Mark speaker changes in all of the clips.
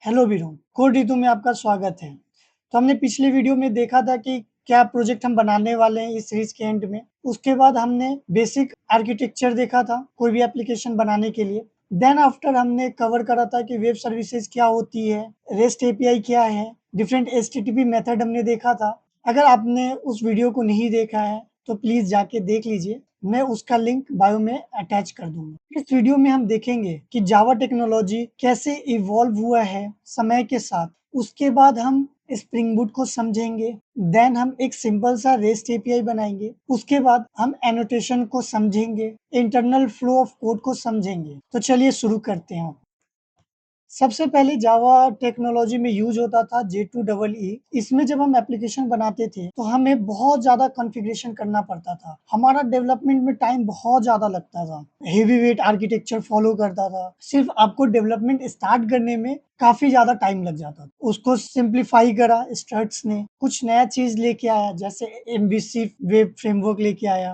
Speaker 1: Hello वीरो, code Ritu में आपका स्वागत है। तो हमने पिछले वीडियो में देखा था कि क्या प्रोजेक्ट हम बनाने वाले हैं इस सीरीज के एंड में। उसके बाद हमने बेसिक आर्किटेक्चर देखा था कोई भी एप्लीकेशन बनाने के लिए। देन आफ्टर हमने कवर करा था कि वेब सर्विसेज क्या होती है, रेस्ट एपीआई क्या है, डिफरेंट एचटीटीपी मेथड हमने देखा था। अगर आपने उस वीडियो को नहीं देखा है तो प्लीज जाके देख लीजिए, मैं उसका लिंक बायो में अटैच कर दूंगा। इस वीडियो में हम देखेंगे कि जावा टेक्नोलॉजी कैसे इवॉल्व हुआ है समय के साथ। उसके बाद हम स्प्रिंग बूट को समझेंगे। देन हम एक सिंपल सा रेस्ट एपीआई बनाएंगे। उसके बाद हम एनोटेशन को समझेंगे, इंटरनल फ्लो ऑफ कोड को समझेंगे। तो चलिए शुरू करते हैं। सबसे पहले जावा टेक्नोलॉजी में यूज होता था J2EE। इसमें जब हम एप्लीकेशन बनाते थे तो हमें बहुत ज्यादा कॉन्फ़िगरेशन करना पड़ता था। हमारा डेवलपमेंट में टाइम बहुत ज्यादा लगता था, हेवी वेट आर्किटेक्चर फॉलो करता था। सिर्फ आपको डेवलपमेंट स्टार्ट करने में काफी ज्यादा टाइम लग जाता था। उसको सिंप्लीफाई करा स्ट्रट्स ने, कुछ नया चीज लेके आया जैसे MVC वेब फ्रेमवर्क लेके आया,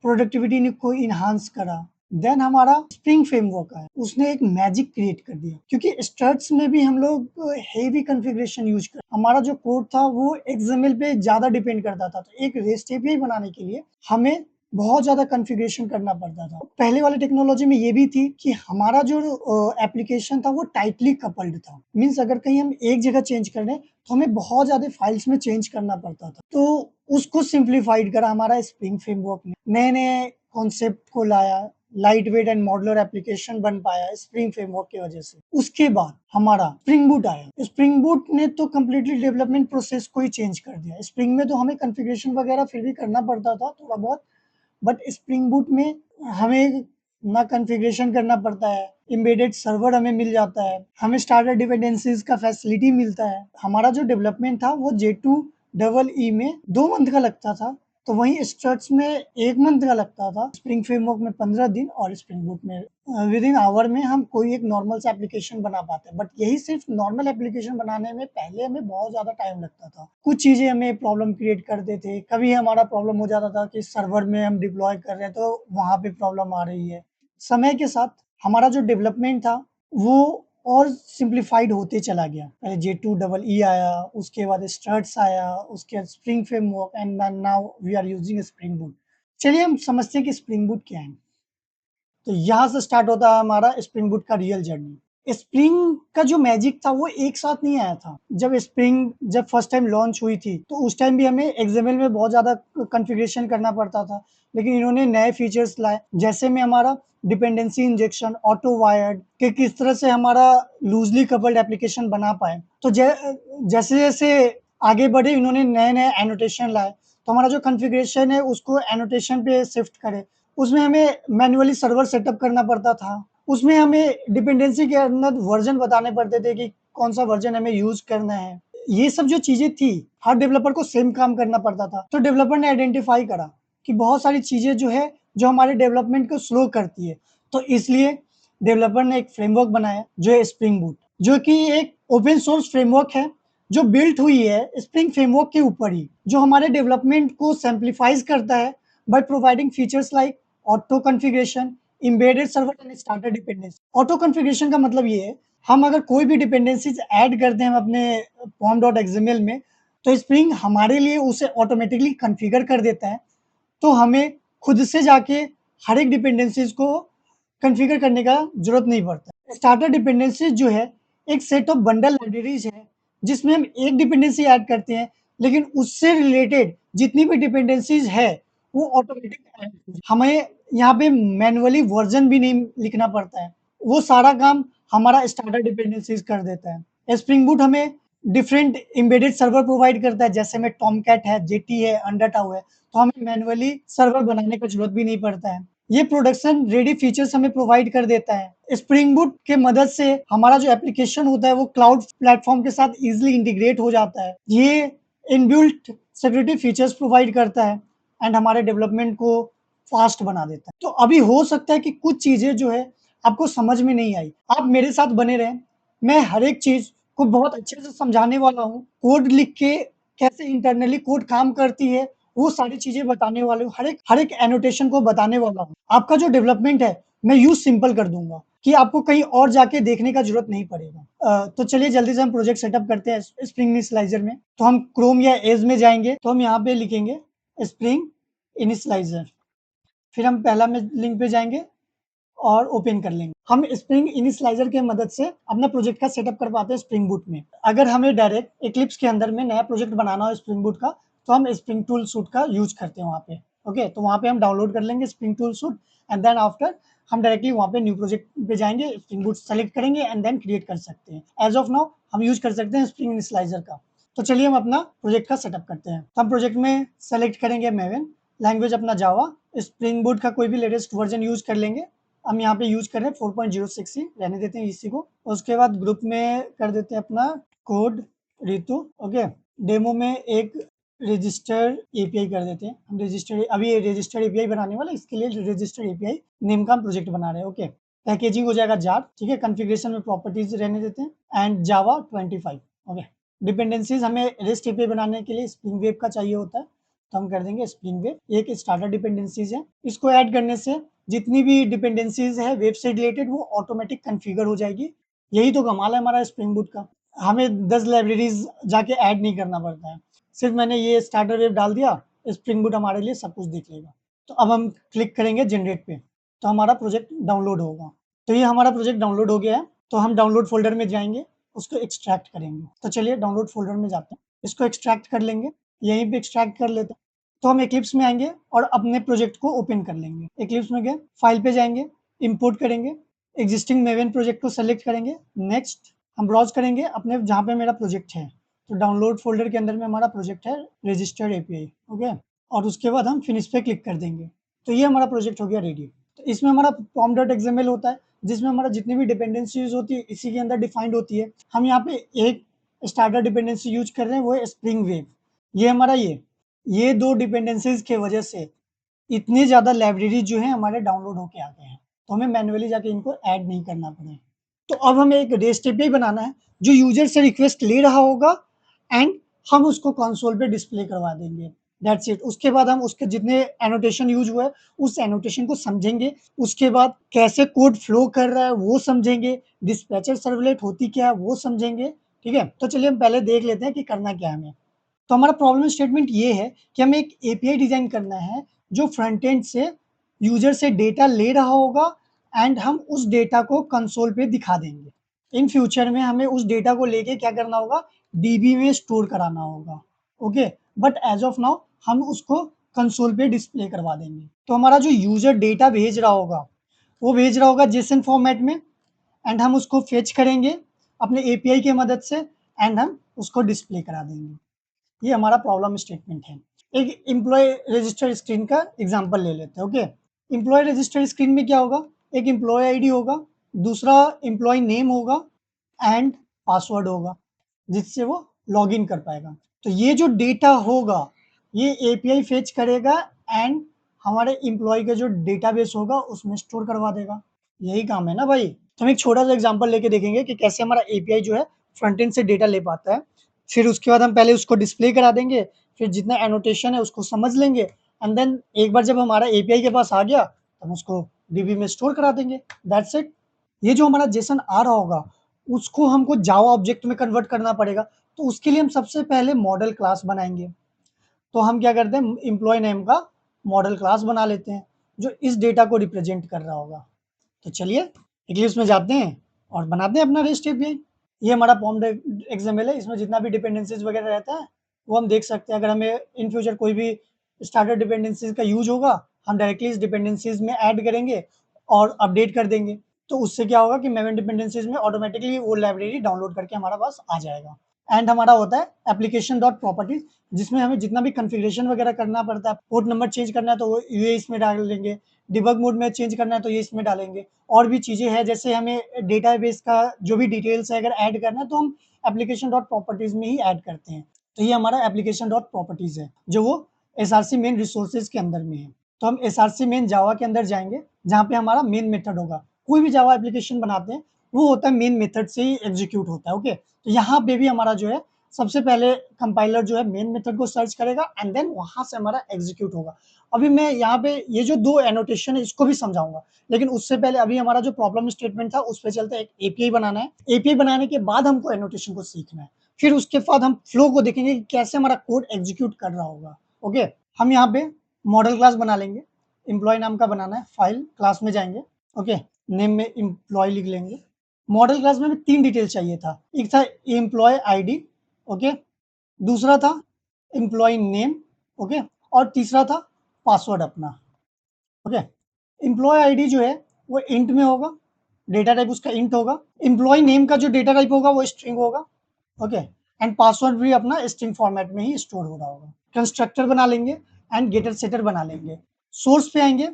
Speaker 1: प्रोडक्टिविटी ने को इनहांस करा। देन हमारा स्प्रिंग फ्रेमवर्क है, उसने एक मैजिक क्रिएट कर दिया, क्योंकि स्ट्रट्स में भी हम लोग हेवी कॉन्फ़िगरेशन यूज कर। हमारा जो कोड था वो XML पे ज्यादा डिपेंड करता था। तो एक रेस्ट एपीआई बनाने के लिए हमें बहुत ज्यादा कॉन्फ़िगरेशन करना पड़ता था। पहले वाले टेक्नोलॉजी में ये भी थी कि हमारा जो एप्लीकेशन था वो टाइटली कपल्ड था। मीन्स अगर कहीं हम एक जगह चेंज कर रहे हैं तो हमें बहुत ज्यादा फाइल्स में चेंज करना पड़ता था। तो उसको सिंप्लीफाइड करा हमारा स्प्रिंग फ्रेमवर्क ने, नए नए कॉन्सेप्ट को लाया, light weight and modular application बन पाया स्प्रिंग फ्रेमवर्क की वजह से। उसके बाद हमारा स्प्रिंग बूट आया। स्प्रिंग बूट ने तो कम्प्लीटली डेवलपमेंट प्रोसेस को ही चेंज कर दिया। स्प्रिंग में तो हमें कॉन्फ़िगरेशन वगैरह फिर भी करना पड़ता था थोड़ा बहुत, बट स्प्रिंग बूट में हमें ना कॉन्फ़िगरेशन करना पड़ता है, एम्बेडेड सर्वर हमें मिल जाता है, हमें स्टार्टर डिपेंडेंसीज का फैसिलिटी मिलता है। हमारा जो डेवलपमेंट था वो J2EE में 2 मंथ का लगता था, तो वहीं स्ट्रट्स में 1 मंथ का लगता था, स्प्रिंग फ्रेमवर्क में 15 दिन और स्प्रिंग बूट में विद इन आवर में हम कोई एक नॉर्मल सा एप्लीकेशन बना पाते हैं। बट यही सिर्फ नॉर्मल एप्लीकेशन बनाने में पहले हमें बहुत ज्यादा टाइम लगता था। कुछ चीजें हमें प्रॉब्लम क्रिएट करते थे। कभी हमारा प्रॉब्लम हो जाता था कि सर्वर में हम डिप्लॉय कर रहे हैं तो वहां पे प्रॉब्लम आ रही है। समय के साथ हमारा जो डेवलपमेंट था वो और सिंप्लीफाइड होते चला गया। पहले J2EE आया, उसके बाद स्ट्रट्स आया, उसके बाद Spring framework and now we are using Spring Boot. चलिए हम समझते हैं कि स्प्रिंग बूट क्या है। तो यहाँ से स्टार्ट होता है हमारा स्प्रिंग बूट का रियल जर्नी। स्प्रिंग का जो मैजिक था वो एक साथ नहीं आया था। जब फर्स्ट टाइम लॉन्च हुई थी तो उस टाइम भी हमें XML में बहुत ज्यादा कॉन्फ़िगरेशन करना पड़ता था, लेकिन इन्होंने नए फीचर्स लाए जैसे में हमारा डिपेंडेंसी इंजेक्शन, ऑटो वायर्ड के किस तरह से हमारा लूजली कपल्ड एप्लीकेशन बना पाए। तो जैसे जैसे आगे बढ़े इन्होंने नए नए एनोटेशन लाए, तो हमारा जो कॉन्फ़िगरेशन है उसको एनोटेशन पे शिफ्ट करे। उसमें हमें मैन्युअली सर्वर सेटअप करना पड़ता था। उसमें हमें डिपेंडेंसी के अंदर वर्जन बताने पड़ते थे कि कौन सा वर्जन हमें यूज करना है। ये सब जो चीजें थी हर डेवलपर को सेम काम करना पड़ता था। तो डेवलपर ने आइडेंटिफाई करा कि बहुत सारी चीजें जो है जो हमारे डेवलपमेंट को स्लो करती है। तो इसलिए डेवलपर ने एक फ्रेमवर्क बनाया जो है स्प्रिंग बूट, जो कि एक ओपन सोर्स फ्रेमवर्क है जो बिल्ट हुई है स्प्रिंग फ्रेमवर्क के ऊपर ही, जो हमारे डेवलपमेंट को सिंप्लीफाइज करता है by providing features like auto configuration, embedded server and starter dependency. Auto configuration का मतलब ये है, हम अगर कोई भी डिपेंडेंसीज ऐड करते हैं अपने pom.xml में तो स्प्रिंग हमारे लिए उसे ऑटोमेटिकली कॉन्फ़िगर कर देता है। तो हमें खुद से जाके हर एक डिपेंडेंसीज को कॉन्फ़िगर करने का जरूरत नहीं पड़ता। स्टार्टर डिपेंडेंसीज जो है एक सेट ऑफ बंडल लाइब्रेरीज है जिसमें हम एक डिपेंडेंसी ऐड करते हैं, लेकिन उससे रिलेटेड जितनी भी डिपेंडेंसीज है वो ऑटोमेटिक हमें यहाँ पे मैनुअली वर्जन भी नहीं लिखना पड़ता है। वो सारा काम हमारा स्टार्टर डिपेंडेंसीज कर देता है। स्प्रिंग बूट हमें डिफरेंट एम्बेडेड सर्वर प्रोवाइड करता है, जैसे में टॉमकैट है, जेटी है, अंडरटाउ है। तो हमें मैनुअली सर्वर बनाने का जरूरत भी नहीं पड़ता है। ये प्रोडक्शन रेडी फीचर्स हमें प्रोवाइड कर देता है। स्प्रिंग बूट के मदद से हमारा जो एप्लीकेशन होता है वो क्लाउड प्लेटफॉर्म के साथ इजिली इंटीग्रेट हो जाता है। ये इनबिल्ट सिक्योरिटी फीचर्स प्रोवाइड करता है एंड हमारे डेवलपमेंट को फास्ट बना देता है। तो अभी हो सकता है कि कुछ चीजें जो है आपको समझ में नहीं आई, आप मेरे साथ बने रहें। मैं हर एक चीज को बहुत अच्छे से समझाने वाला हूँ। कोड लिख के कैसे इंटरनली कोड काम करती है वो सारी चीजें बताने वाले हूँ। हर एक एनोटेशन को बताने वाला हूँ। आपका जो डेवलपमेंट है मैं यूज सिंपल कर दूंगा। कि आपको कहीं और जाके देखने का ज़रूरत नहीं पड़ेगा। तो चलिए जल्दी से हम प्रोजेक्ट सेटअप करते हैं स्प्रिंग इनिशियलाइज़र में। तो हम क्रोम या एज में जाएँगे, तो हम यहाँ पे लिखेंगे स्प्रिंग इनिशियलाइज़र। फिर हम पहला में लिंक पे जाएँगे और ओपन कर लेंगे। हम स्प्रिंग इनिशियलाइज़र की मदद से अपना प्रोजेक्ट का सेटअप कर पाते हैं स्प्रिंग बूट में। अगर हमें डायरेक्ट एक्लिप्स के अंदर में नया प्रोजेक्ट बनाना हो स्प्रिंग बूट का, तो हम स्प्रिंग टूल सूट का यूज़ करते हैं वहाँ पे। ओके, तो वहाँ पे हम डाउनलोड कर लेंगे Spring Tool Suite and then after हम डायरेक्टली वहाँ पे न्यू प्रोजेक्ट पे जाएँगे, स्प्रिंग बूट सेलेक्ट करेंगे एंड देन क्रिएट कर सकते हैं। एज़ ऑफ नाउ हम यूज़ कर सकते हैं स्प्रिंग इनिशियलाइज़र का। तो चलिए हम अपना प्रोजेक्ट का सेटअप करते हैं। तो हम प्रोजेक्ट में सेलेक्ट करेंगे मेवन, लैंग्वेज अपना जावा, स्प्रिंग बूट का कोई भी लेटेस्ट वर्ज़न यूज़ कर लेंगे। हम यहाँ पे यूज़ कर रहे हैं 4.06 ही, रहने देते हैं इसी को। उसके बाद ग्रुप में कर देते हैं अपना कोड रितु, ओके। डेमो में एक रजिस्टर एपीआई कर देते हैं। हम रजिस्टर अभी ये रजिस्टर एपीआई बनाने वाला है, इसके लिए रजिस्टर एपीआई नेम का हम प्रोजेक्ट बना रहे हैं, ओके। पैकेजिंग हो जाएगा जार, ठीक है। कॉन्फ़िगरेशन में प्रॉपर्टीज रहने देते हैं एंड जावा 25, ओके। डिपेंडेंसीज हमें रेस्ट एपीआई बनाने के लिए स्प्रिंग वेब का चाहिए होता है, तो हम कर देंगे स्प्रिंग वेब। एक स्टार्टर डिपेंडेंसीज है, इसको ऐड करने से जितनी भी डिपेंडेंसीज है वेब से रिलेटेड वो ऑटोमेटिक कॉन्फ़िगर हो जाएगी। यही तो कमाल है हमारा स्प्रिंग बूट का। हमें 10 लाइब्रेरीज जाके ऐड नहीं करना पड़ता है। सिर्फ मैंने ये स्टार्टर वेब डाल दिया, स्प्रिंग बूट हमारे लिए सब कुछ देख लेगा। तो अब हम क्लिक करेंगे जनरेट पे, तो हमारा प्रोजेक्ट डाउनलोड होगा। तो ये हमारा प्रोजेक्ट डाउनलोड हो गया है, तो हम डाउनलोड फ़ोल्डर में जाएँगे, उसको एक्सट्रैक्ट करेंगे। तो चलिए डाउनलोड फ़ोल्डर में जाते हैं, इसको एक्सट्रैक्ट कर लेंगे, यहीं पे एक्सट्रैक्ट कर लेते हैं। तो हम एक्लिप्स में आएँगे और अपने प्रोजेक्ट को ओपन कर लेंगे। एक्लिप्स में गए, फाइल पे जाएँगे, इंपोर्ट करेंगे, एक्जिस्टिंग मेवन प्रोजेक्ट को सेलेक्ट करेंगे, नेक्स्ट हम ब्राउज़ करेंगे अपने जहाँ पे मेरा प्रोजेक्ट है। तो डाउनलोड फ़ोल्डर के अंदर में हमारा प्रोजेक्ट है रजिस्टर्ड एपीआई, ओके। और उसके बाद हम फिनिश पे क्लिक कर देंगे। तो ये हमारा प्रोजेक्ट हो गया रेडी। तो इसमें हमारा pom.xml होता है, जिसमें हमारा जितनी भी डिपेंडेंसीज़ होती है इसी के अंदर डिफाइंड होती है। हम यहाँ पे एक स्टार्टर डिपेंडेंसी यूज़ कर रहे हैं, वो है स्प्रिंग वेव। ये हमारा ये 2 डिपेंडेंसीज़ की वजह से इतने ज़्यादा लाइब्रेरी जो हैं हमारे डाउनलोड होके आ गए हैं, तो हमें मैन्युअली जाके इनको ऐड नहीं करना पड़े। तो अब हमें एक रेस्ट एपीआई बनाना है, जो यूज़र से रिक्वेस्ट ले रहा होगा एंड हम उसको कंसोल पे डिस्प्ले करवा देंगे, दैट्स इट। उसके बाद हम उसके जितने एनोटेशन यूज़ हुआ है, उस एनोटेशन को समझेंगे, उसके बाद कैसे कोड फ्लो कर रहा है वो समझेंगे, डिस्पैचर सर्वलेट होती क्या है वो समझेंगे, ठीक है? तो चलिए हम पहले देख लेते हैं कि करना क्या है हमें। तो हमारा प्रॉब्लम स्टेटमेंट ये है कि हमें एक एपीआई डिज़ाइन करना है, जो फ्रंट एंड से यूज़र से डेटा ले रहा होगा एंड हम उस डेटा को कंसोल पे दिखा देंगे। इन फ्यूचर में हमें उस डेटा को लेके क्या करना होगा, डीबी में स्टोर कराना होगा, okay. But as of now हम उसको कंसोल पे डिस्प्ले करवा देंगे। तो हमारा जो यूज़र डेटा भेज रहा होगा, वो भेज रहा होगा जेसन फॉर्मेट में एंड हम उसको फेच करेंगे अपने एपीआई की मदद से एंड हम उसको डिस्प्ले करा देंगे। ये हमारा प्रॉब्लम स्टेटमेंट है। एक एम्प्लॉय रजिस्टर स्क्रीन का एग्जांपल ले लेते हैं, ओके। एम्प्लॉय रजिस्टर स्क्रीन में क्या होगा, एक एम्प्लॉय आईडी होगा, दूसरा एम्प्लॉय नेम होगा एंड पासवर्ड होगा, जिससे वो लॉगिन कर पाएगा। तो ये जो डेटा होगा, ये एपीआई फेच करेगा एंड हमारे एम्प्लॉय का जो डेटाबेस होगा उसमें स्टोर करवा देगा। यही काम है ना भाई। तो हम एक छोटा सा एग्जांपल लेके देखेंगे कि कैसे हमारा एपीआई जो है फ्रंट एंड से डेटा ले पाता है। फिर उसके बाद हम पहले उसको डिस्प्ले करा देंगे, फिर जितना एनोटेशन है उसको समझ लेंगे एंड देन एक बार जब हमारा एपीआई के पास आ गया, तो हम उसको डीबी में स्टोर करा देंगे, दैट्स इट। ये जो हमारा जेसन आ रहा होगा, उसको हमको जावा ऑब्जेक्ट में कन्वर्ट करना पड़ेगा। तो उसके लिए हम सबसे पहले मॉडल क्लास बनाएँगे। तो हम क्या करते हैं, एम्प्लॉयी नेम का मॉडल क्लास बना लेते हैं, जो इस डेटा को रिप्रेजेंट कर रहा होगा। तो चलिए इक्लिप्स में जाते हैं और बनाते हैं अपना रेस्ट एपीआई। ये हमारा पॉम्ड एक्सएमएल है, इसमें जितना भी डिपेंडेंसीज वगैरह रहता है वो हम देख सकते हैं। अगर हमें इन फ्यूचर कोई भी स्टार्टर डिपेंडेंसीज का यूज होगा, हम डायरेक्टली इस डिपेंडेंसीज में ऐड करेंगे और अपडेट कर देंगे। तो उससे क्या होगा कि मेवन डिपेंडेंसीज में ऑटोमेटिकली वो लाइब्रेरी डाउनलोड करके हमारे पास आ जाएगा। एंड हमारा होता है एप्लीकेशन डॉट प्रॉपर्टीज, जिसमें हमें जितना भी कॉन्फ़िगरेशन वगैरह करना पड़ता है, पोर्ट नंबर चेंज करना है तो वो ये इसमें डाल देंगे, डिबग मोड में चेंज करना है तो ये इसमें डालेंगे। और भी चीज़ें हैं, जैसे हमें डेटाबेस का जो भी डिटेल्स है अगर ऐड करना है तो हम एप्लीकेशन डॉट प्रॉपर्टीज़ में ही ऐड करते हैं। तो ये हमारा एप्लीकेशन डॉट प्रॉपर्टीज़ है, जो वो एसआरसी मेन रिसोर्सेज़ के अंदर में है। तो हम एसआरसी मेन जावा के अंदर जाएँगे, जहाँ पे हमारा मेन मेथड होगा। कोई भी जावा एप्लीकेशन बनाते हैं, वो होता है मेन मेथड से ही एग्ज़ीक्यूट होता है, ओके। तो यहाँ पे भी हमारा जो है सबसे पहले कंपाइलर जो है मेन मेथड को सर्च करेगा एंड देन वहां से हमारा एग्जीक्यूट होगा। अभी मैं यहाँ पे ये जो 2 एनोटेशन है इसको भी समझाऊंगा, लेकिन उससे पहले अभी हमारा जो प्रॉब्लम स्टेटमेंट था उस पे चलते हैं। एक एपीआई बनाना है, एपीआई बनाने के बाद हमको एनोटेशन को सीखना है, फिर उसके बाद हम फ्लो को देखेंगे कि कैसे हमारा कोड एग्जीक्यूट कर रहा होगा। ओके, हम यहाँ पे मॉडल क्लास बना लेंगे, एम्प्लॉय नाम का बनाना है, फाइल क्लास में जाएंगे। ओके, नेम में एम्प्लॉय लिख लेंगे। मॉडल क्लास में 3 डिटेल चाहिए था, एक था एम्प्लॉय आईडी, ओके, दूसरा था एम्प्लॉय नेम, ओके, और तीसरा था पासवर्ड अपना। ओके, एम्प्लॉय आईडी जो है वो इंट में होगा, डेटा टाइप उसका इंट होगा। एम्प्लॉय नेम का जो डेटा टाइप होगा वो स्ट्रिंग होगा। ओके, एंड पासवर्ड भी अपना स्ट्रिंग फॉर्मेट में ही स्टोर हो रहा होगा। कंस्ट्रक्टर बना लेंगे एंड गेटर सेटर बना लेंगे। सोर्स पे आएंगे,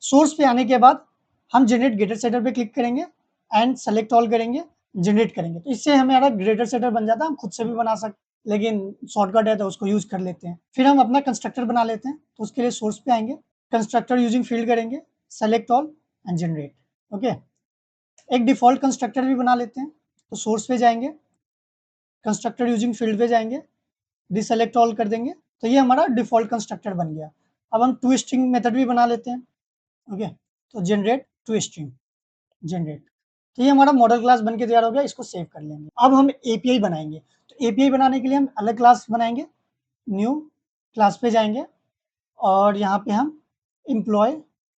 Speaker 1: सोर्स पे आने के बाद हम जनरेट गेटर सेटर पे क्लिक करेंगे एंड सेलेक्ट ऑल करेंगे, जनरेट करेंगे, तो इससे हमारा गेटर सेटर बन जाता है। हम खुद से भी बना सकते, लेकिन शॉर्टकट है तो उसको यूज कर लेते हैं। फिर हम अपना कंस्ट्रक्टर बना लेते हैं, तो उसके लिए सोर्स पे आएंगे, कंस्ट्रक्टर यूजिंग फील्ड करेंगे, select all and generate. Okay, एक डिफॉल्ट कंस्ट्रक्टर भी बना लेते हैं, तो सोर्स पे जाएंगे, कंस्ट्रक्टर यूजिंग फील्ड पे जाएंगे, डिसेलेक्ट ऑल कर देंगे, तो ये हमारा डिफॉल्ट कंस्ट्रक्टर बन गया। अब हम टू स्ट्रिंग मेथड भी बना लेते हैं। ओके, तो जनरेट टू स्ट्रिंग, जनरेट, तो ये हमारा मॉडल क्लास बन के तैयार हो गया। इसको सेव कर लेंगे। अब हम एपीआई बनाएंगे, तो एपीआई बनाने के लिए हम अलग क्लास बनाएंगे, न्यू क्लास पे जाएंगे और यहाँ पे हम एम्प्लॉय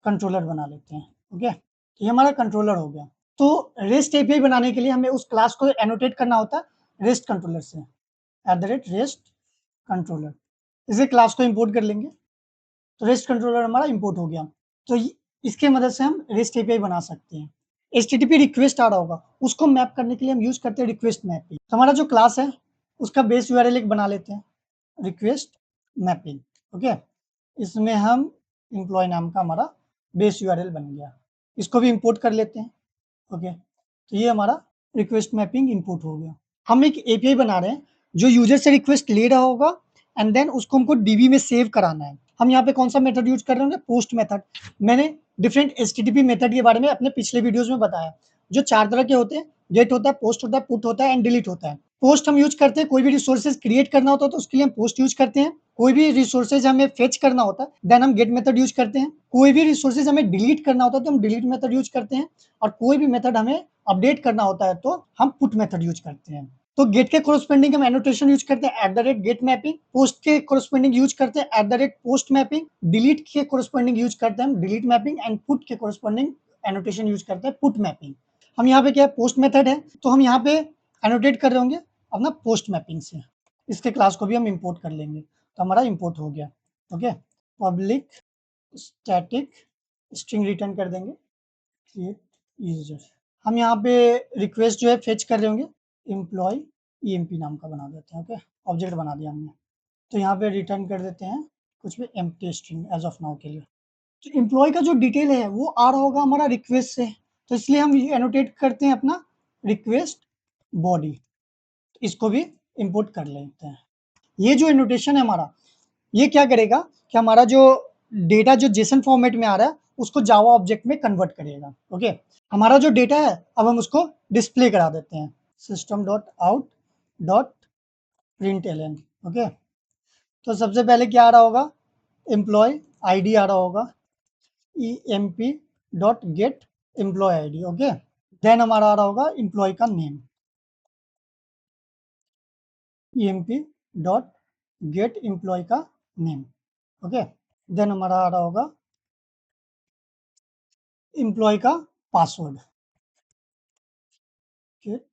Speaker 1: कंट्रोलर बना लेते हैं। ओके, तो ये हमारा कंट्रोलर हो गया। तो रेस्ट एपीआई बनाने के लिए हमें उस क्लास को एनोटेट करना होता है रेस्ट कंट्रोलर से, @रेस्ट कंट्रोलर, इसे क्लास को इंपोर्ट कर लेंगे, तो रेस्ट कंट्रोलर हमारा इंपोर्ट हो गया। तो इसके मदद से हम रेस्ट एपीआई बना सकते हैं। एचटीटीपी रिक्वेस्ट आ रहा होगा, उसको मैप करने के लिए हम यूज करते हैं रिक्वेस्ट मैपिंग। तो हमारा जो क्लास है उसका बेस यूआरएल एक बना लेते हैं, रिक्वेस्ट मैपिंग। ओके, इसमें हम एम्प्लॉय नाम का हमारा बेस यूआरएल बन गया, इसको भी इंपोर्ट कर लेते हैं। ओके, तो ये हमारा रिक्वेस्ट मैपिंग इंपोर्ट हो गया। हम एक एपीआई बना रहे हैं जो यूजर से रिक्वेस्ट ले रहा होगा एंड देन उसको हमको डीबी में सेव कराना है। हम यहाँ पे कौन सा मेथड यूज कर रहे होंगे, पोस्ट मेथड। मैंने डिफरेंट एचटीटीपी मेथड के बारे में अपने पिछले वीडियोस में बताया, जो 4 तरह के होते हैं, गेट होता है, पोस्ट होता है, पुट होता है एंड डिलीट होता है। पोस्ट हम यूज करते हैं, कोई भी रिसोर्सेज क्रिएट करना होता है तो उसके लिए हम पोस्ट यूज करते हैं। कोई भी रिसोर्सेज हमें फेच करना होता है देन हम गेट मेथड यूज करते हैं। कोई भी रिसोर्सेज हमें डिलीट करना होता है तो हम डिलीट मेथड यूज करते हैं, और कोई भी मेथड हमें अपडेट करना होता है तो हम पुट मेथड यूज करते हैं। तो गेट के कोरस्पोंडिंग हम एनोटेशन यूज करते हैं @गेट मैपिंग, पोस्ट के कोरस्पोंडिंग यूज करते हैं @पोस्ट मैपिंग, डिलीट के कोरस्पोंडिंग यूज करते हैं हम डिलीट मैपिंग, एंड पुट के कोरस्पोंडिंग एनोटेशन यूज करते हैं पुट मैपिंग। हम यहाँ पे क्या है, पोस्ट मेथड है, तो हम यहाँ पे एनोटेट कर रहे होंगे अपना पोस्ट मैपिंग से। इसके क्लास को भी हम इंपोर्ट कर लेंगे, तो हमारा इंपोर्ट हो गया। Okay, public static string return कर देंगे, क्रिएट यूजर। हम यहाँ पे रिक्वेस्ट जो है फेच कर रहे होंगे, एम्प्लॉय ईएमपी नाम का बना देते हैं। ओके, ऑब्जेक्ट बना दिया हमने, तो यहाँ पे रिटर्न कर देते हैं कुछ भी empty string as of now के लिए। तो एम्प्लॉय का जो डिटेल है वो आ रहा होगा हमारा रिक्वेस्ट से, तो इसलिए हम एनोटेट करते हैं अपना रिक्वेस्ट बॉडी, इसको भी इंपोर्ट कर लेते हैं। ये जो एनोटेशन है हमारा, ये क्या करेगा कि हमारा जो डेटा जो जेसन फॉर्मेट में आ रहा है उसको जावा ऑब्जेक्ट में कन्वर्ट करेगा। ओके, हमारा जो डेटा है अब हम उसको डिस्प्ले करा देते हैं, system dot out dot print l n. Okay, तो सबसे पहले क्या आ रहा होगा, एम्प्लॉय आईडी आ रहा होगा, e m p dot get employee ID. Okay, then हमारा आ रहा होगा एम्प्लॉय का name, e m p dot get employee का नेम। ओके, देन हमारा आ रहा होगा एम्प्लॉय का पासवर्ड, गेट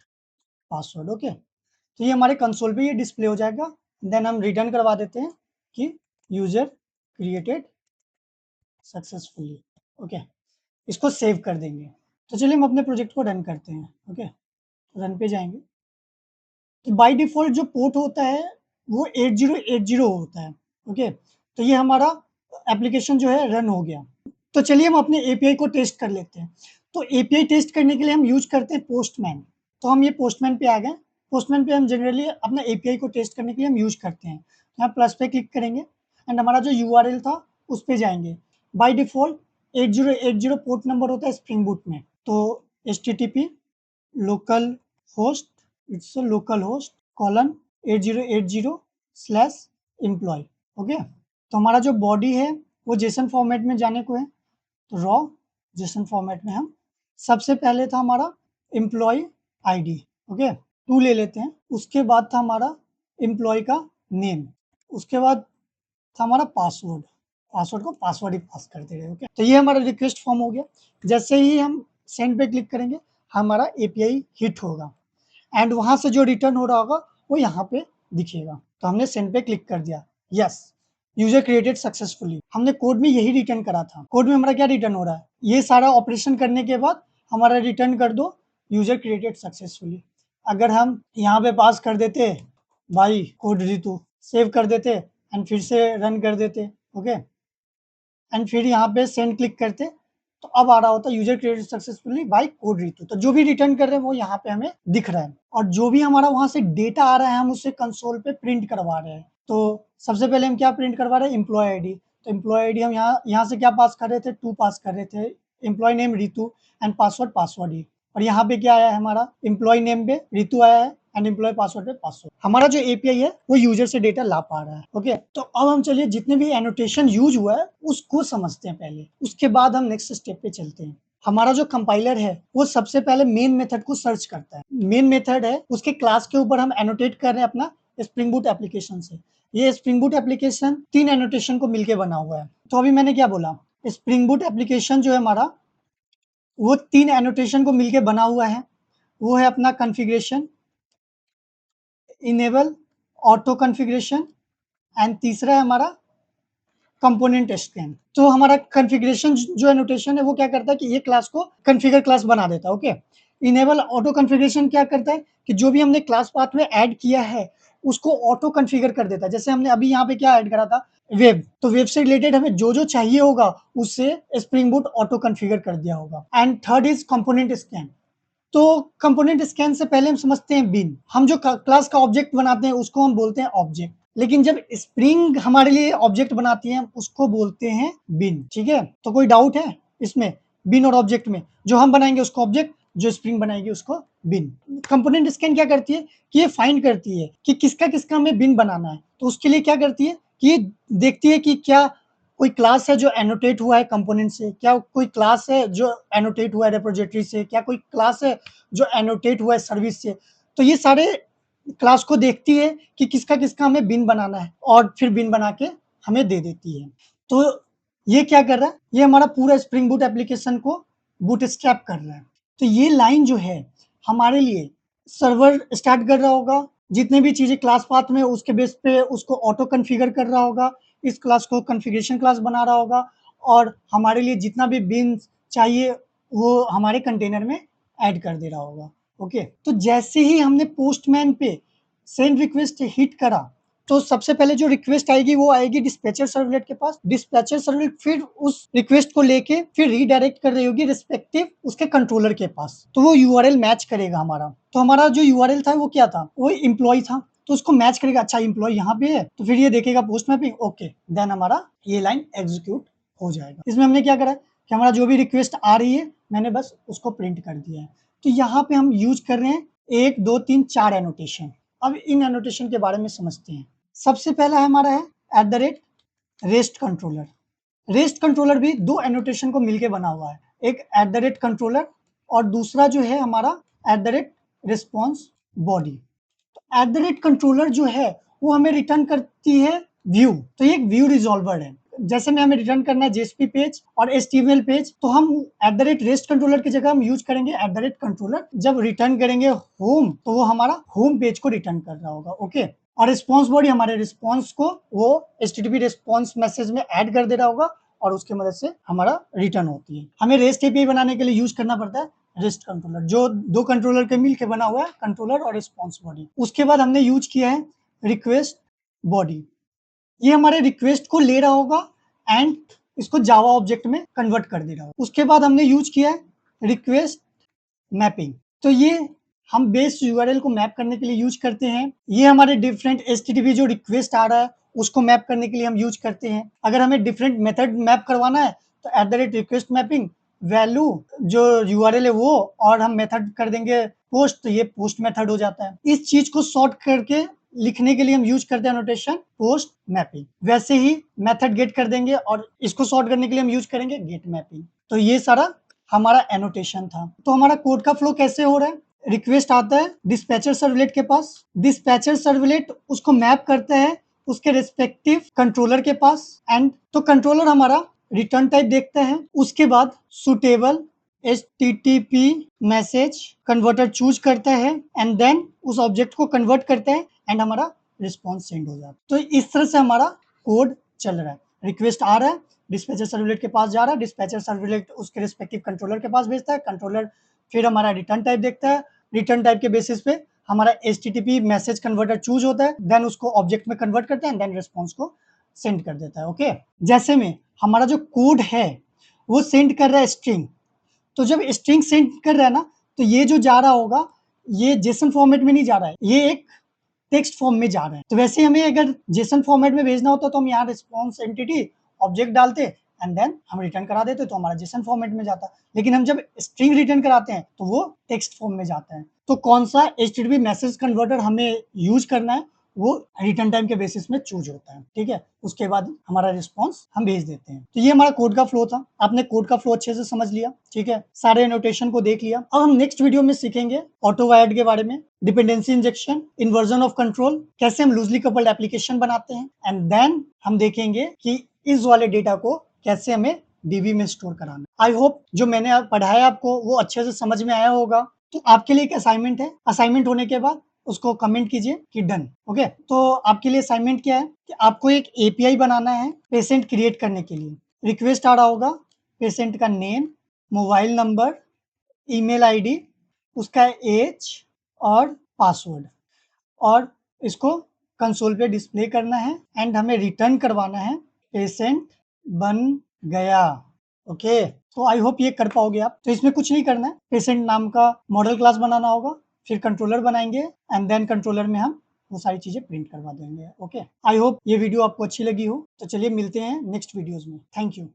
Speaker 1: पासवर्ड। ओके, तो ये हमारे कंसोल पे ये डिस्प्ले हो जाएगा। देन हम रिटर्न करवा देते हैं कि यूजर क्रिएटेड सक्सेसफुली। ओके, इसको सेव कर देंगे। तो चलिए हम अपने प्रोजेक्ट को रन करते हैं। ओके, रन पे जाएंगे, तो बाय डिफ़ॉल्ट जो पोर्ट होता है वो 8080 होता है। ओके, तो ये हमारा एप्लीकेशन जो है रन हो गया। तो चलिए हम अपने एपीआई को टेस्ट कर लेते हैं। तो एपीआई टेस्ट करने के लिए हम यूज़ करते हैं पोस्टमैन। तो हम ये पोस्टमैन पे आ गए। पोस्टमैन पे हम जनरली अपना एपीआई को टेस्ट करने के लिए हम यूज़ करते हैं। यहाँ प्लस पे क्लिक करेंगे एंड हमारा जो यूआरएल था उस पे जाएँगे। बाय डिफ़ॉल्ट 8080 पोर्ट नंबर होता है स्प्रिंग बूट में। तो HTTP local host, it's local host : 8080/employee। Okay, तो हमारा जो बॉडी है वो जेसन फॉर्मेट में जाने को है, तो रॉ जेसन फॉर्मेट में हम सबसे पहले था हमारा एम्प्लॉय आईडी। ओके, 2 ले लेते हैं। उसके बाद था हमारा एम्प्लॉय का नेम, उसके बाद था हमारा पासवर्ड, पासवर्ड को पासवर्ड ही पास करते रहे। ओके, तो ये हमारा रिक्वेस्ट फॉर्म हो गया। जैसे ही हम सेंड पे क्लिक करेंगे हमारा एपीआई हिट होगा एंड वहां से जो रिटर्न हो रहा होगा वो यहाँ पे दिखेगा। तो हमने सेंड पे क्लिक कर दिया, यस यूजर क्रिएटेड सक्सेसफुली। हमने कोड में यही रिटर्न करा था। कोड में हमारा क्या रिटर्न हो रहा है, ये सारा ऑपरेशन करने के बाद हमारा रिटर्न कर दो यूजर क्रिएटेड सक्सेसफुली। अगर हम यहाँ पे पास कर देते भाई कोड रितु, सेव कर देते एंड फिर से रन कर देते, ओके, एंड फिर यहाँ पे सेंड क्लिक करते, तो अब आ रहा होता user created successfully bye code Ritu. तो जो भी रिटर्न कर रहे हैं वो यहाँ पे हमें दिख रहा है और जो भी हमारा वहां से डेटा आ रहा है हम उसे कंसोल पे प्रिंट करवा रहे हैं। तो सबसे पहले हम क्या प्रिंट करवा रहे हैं, एम्प्लॉय आईडी। तो एम्प्लॉय आईडी हम यहाँ से क्या पास कर रहे थे, 2 पास कर रहे थे, employee name Ritu and password password ही। और यहाँ पे क्या आया है, हमारा एम्प्लॉय नेम पे रितु आया है एंड एम्प्लॉय पासवर्ड पे पासवर्ड। हमारा जो एपीआई है वो यूजर से डेटा ला पा रहा है। ओके, तो अब हम चलिए जितने भी एनोटेशन यूज हुआ है उसको समझते हैं पहले, उसके बाद हम नेक्स्ट स्टेप पे चलते हैं। हमारा जो कंपाइलर है वो सबसे पहले मेन मेथड को सर्च करता है। मेन मेथड है उसके क्लास के ऊपर हम एनोटेट कर रहे हैं अपना स्प्रिंग बूट एप्लीकेशन से। ये स्प्रिंग बूट एप्लीकेशन 3 एनोटेशन को मिलकर बना हुआ है। तो अभी मैंने क्या बोला, स्प्रिंग बूट एप्लीकेशन जो है हमारा वो 3 एनोटेशन को मिलकर बना हुआ है। वो है अपना configuration, enable, auto configuration and तीसरा है हमारा कंपोनेंट स्कैन। तो हमारा कॉन्फ़िगरेशन जो एनोटेशन है वो क्या करता है कि ये क्लास को कॉन्फ़िगर क्लास बना देता है। ओके, इनेबल ऑटो कॉन्फ़िगरेशन क्या करता है कि जो भी हमने क्लास पाथ में ऐड किया है उसको ऑटो कॉन्फ़िगर कर देता है। जैसे हमने अभी यहाँ पे क्या ऐड करा था, वेब, तो वेब से रिलेटेड हमें जो जो चाहिए होगा उससे स्प्रिंग बूट ऑटो कॉन्फ़िगर कर दिया होगा। And third is component scan. तो कंपोनेंट स्कैन से पहले हम समझते हैं बिन। हम जो क्लास का ऑब्जेक्ट बनाते हैं उसको हम बोलते हैं ऑब्जेक्ट, लेकिन जब स्प्रिंग हमारे लिए ऑब्जेक्ट बनाती है उसको बोलते हैं बिन। ठीक है, तो कोई डाउट है इसमें, बिन और ऑब्जेक्ट में? जो हम बनाएंगे उसको ऑब्जेक्ट, जो स्प्रिंग बनाएगी उसको बिन। कंपोनेंट स्कैन क्या करती है कि ये फाइंड करती है कि किसका किसका हमें बिन बनाना है। तो उसके लिए क्या करती है कि ये देखती है कि क्या कोई क्लास है जो एनोटेट हुआ है कंपोनेंट से, क्या कोई क्लास है जो एनोटेट हुआ है रेपोजिटरी से, क्या कोई क्लास है जो एनोटेट हुआ है सर्विस से। तो ये सारे क्लास को देखती है कि किसका किसका हमें बिन बनाना है और फिर बिन बना के हमें दे देती है। तो ये क्या कर रहा है, ये हमारा पूरा स्प्रिंग बूट एप्लीकेशन को बूटस्ट्रैप कर रहा है। तो ये लाइन जो है हमारे लिए सर्वर स्टार्ट कर रहा होगा, जितने भी चीजें क्लास पाथ में उसके बेस पे उसको ऑटो कॉन्फ़िगर कर रहा होगा, इस क्लास को कॉन्फ़िगरेशन क्लास बना रहा होगा और हमारे लिए जितना भी बिन चाहिए वो हमारे कंटेनर में ऐड कर दे रहा होगा। ओके, तो जैसे ही हमने पोस्टमैन पे सेंड रिक्वेस्ट हिट करा तो सबसे पहले जो रिक्वेस्ट आएगी वो आएगी डिस्पैचर सर्वलेट के पास। डिस्पैचर सर्वलेट फिर उस रिक्वेस्ट को लेके फिर रीडायरेक्ट कर रही होगी रिस्पेक्टिव उसके कंट्रोलर के पास। तो वो यूआरएल मैच करेगा हमारा। तो हमारा जो यूआरएल था वो क्या था, वो एम्प्लॉय था, तो उसको मैच करेगा। अच्छा एम्प्लॉय यहाँ पे है तो फिर ये देखेगा पोस्ट मैपिंग, ओके, देन हमारा ये लाइन एग्जीक्यूट हो जाएगा। इसमें हमने क्या करा कि हमारा जो भी रिक्वेस्ट आ रही है मैंने बस उसको प्रिंट कर दिया है। तो यहाँ पे हम यूज कर रहे हैं 1 2 3 4 एनोटेशन। अब इन एनोटेशन के बारे में समझते हैं। सबसे पहला हमारा है @REST कंट्रोलर। रेस्ट कंट्रोलर भी 2 एनोटेशन को मिलके बना हुआ है, एक कंट्रोलर और दूसरा जो है हमारा रिस्पॉन्स बॉडी। कंट्रोलर जो है वो हमें रिटर्न करती है व्यू। तो ये एक व्यू रिजॉल्वर है। जैसे में हमें रिटर्न करना है जेएसपी पेज और एचटीएमएल पेज, तो हम रेस्ट कंट्रोलर की जगह हम यूज करेंगे कंट्रोलर। जब रिटर्न करेंगे होम तो वो हमारा होम पेज को रिटर्न कर रहा होगा। ओके, और रिस्पॉन्स बॉडी हमारे रिस्पॉन्स को वो एचटीटीपी रिस्पॉन्स मैसेज में ऐड कर दे रहा होगा और उसकी मदद से हमारा रिटर्न होती है। हमें रेस्ट एपीआई बनाने के लिए यूज करना पड़ता है रेस्ट कंट्रोलर, जो 2 कंट्रोलर के मिलकर बना हुआ है, कंट्रोलर और रिस्पॉन्स बॉडी। उसके बाद हमने यूज किया है रिक्वेस्ट बॉडी। ये हमारे रिक्वेस्ट को ले रहा होगा एंड इसको जावा ऑब्जेक्ट में कन्वर्ट कर दे रहा होगा। उसके बाद हमने यूज किया है रिक्वेस्ट मैपिंग। तो ये हम बेस यूआरएल को मैप करने के लिए यूज करते हैं। ये हमारे डिफरेंट एचटीटीपी जो रिक्वेस्ट आ रहा है उसको मैप करने के लिए हम यूज करते हैं। अगर हमें डिफरेंट मेथड मैप करवाना है तो @request मैपिंग वैल्यू जो यूआरएल है वो, और हम मेथड कर देंगे पोस्ट, तो ये पोस्ट मेथड हो जाता है। इस चीज को सॉर्ट करके लिखने के लिए हम यूज करते हैं नोटेशन पोस्ट मैपिंग। वैसे ही मेथड गेट कर देंगे और इसको सॉर्ट करने के लिए हम यूज करेंगे गेट मैपिंग। तो ये सारा हमारा एनोटेशन था। तो हमारा कोड का फ्लो कैसे हो रहा है? रिक्वेस्ट आता है डिस्पैचर सर्वलेट के पास, डिस्पैचर सर्वलेट उसको मैप करता है उसके रिस्पेक्टिव कंट्रोलर के पास, एंड तो कंट्रोलर हमारा रिटर्न टाइप देखता है। उसके बाद suitable HTTP message converter choose करता है एंड देन उस ऑब्जेक्ट को कन्वर्ट करता है एंड हमारा रिस्पॉन्स सेंड हो जाता है। तो इस तरह से हमारा कोड चल रहा है। रिक्वेस्ट आ रहा है, डिस्पैचर सर्वलेट के पास जा रहा है, डिस्पैचर सर्वलेट उसके रिस्पेक्टिव कंट्रोलर के पास भेजता है, कंट्रोलर फिर हमारा रिटर्न टाइप देखता है, रिटर्न टाइप के बेसिस पे हमारा HTTP मैसेज कन्वर्टर चूज होता है, देन उसको ऑब्जेक्ट में कन्वर्ट करता है एंड देन रिस्पॉन्स को सेंड कर देता है। ओके, जैसे में हमारा जो कोड है वो सेंड कर रहा है स्ट्रिंग, तो जब स्ट्रिंग सेंड कर रहा है ना, तो ये जो जा रहा होगा ये जेसन फॉर्मेट में नहीं जा रहा है, ये एक टेक्स्ट फॉर्म में जा रहा है। तो वैसे हमें अगर जेसन फॉर्मेट में भेजना होता तो हम यहाँ रिस्पॉन्स एंटिटी ऑब्जेक्ट डालते एंड देन हम रिटर्न करा देते, तो हमारा जेसन फॉर्मेट में जाता। लेकिन हम जब स्ट्रिंग रिटर्न कराते हैं तो वो टेक्स्ट फॉर्म में जाता है। तो कौन सा HTTP मैसेज कन्वर्टर हमें यूज करना है वो रिटर्न टाइम के बेसिस में चूज होता है। ठीक है, उसके बाद हमारा रिस्पॉन्स हम भेज देते हैं। तो ये हमारा कोड का फ्लो था। आपने कोड का फ्लो अच्छे से समझ लिया, ठीक है, सारे नोटेशन को देख लिया। अब हम नेक्स्ट वीडियो में सीखेंगे ऑटो वायर्ड के बारे में, dependency injection, inversion of control, कैसे हम लूजली कपल्ड एप्लीकेशन बनाते हैं, एंड देन हम देखेंगे कि इस वाले डेटा को कैसे हमें DB में स्टोर कराना है। आई होप जो मैंने पढ़ाया आपको वो अच्छे से समझ में आया होगा। तो आपके लिए एक असाइनमेंट है, असाइनमेंट होने के बाद उसको कमेंट कीजिए कि डन। ओके, तो आपके लिए असाइनमेंट क्या है कि आपको एक API बनाना है पेशेंट क्रिएट करने के लिए। रिक्वेस्ट आ रहा होगा, पेशेंट का name, mobile number, email ID, उसका एज और पासवर्ड, और इसको कंसोल पे डिस्प्ले करना है एंड हमें रिटर्न करवाना है पेशेंट बन गया। ओके, तो आई होप ये कर पाओगे आप। तो इसमें कुछ नहीं करना है, पेशेंट नाम का मॉडल क्लास बनाना होगा, फिर कंट्रोलर बनाएंगे एंड देन कंट्रोलर में हम वो सारी चीजें प्रिंट करवा देंगे। ओके, आई होप ये वीडियो आपको अच्छी लगी हो। तो चलिए मिलते हैं नेक्स्ट वीडियोस में। Thank you.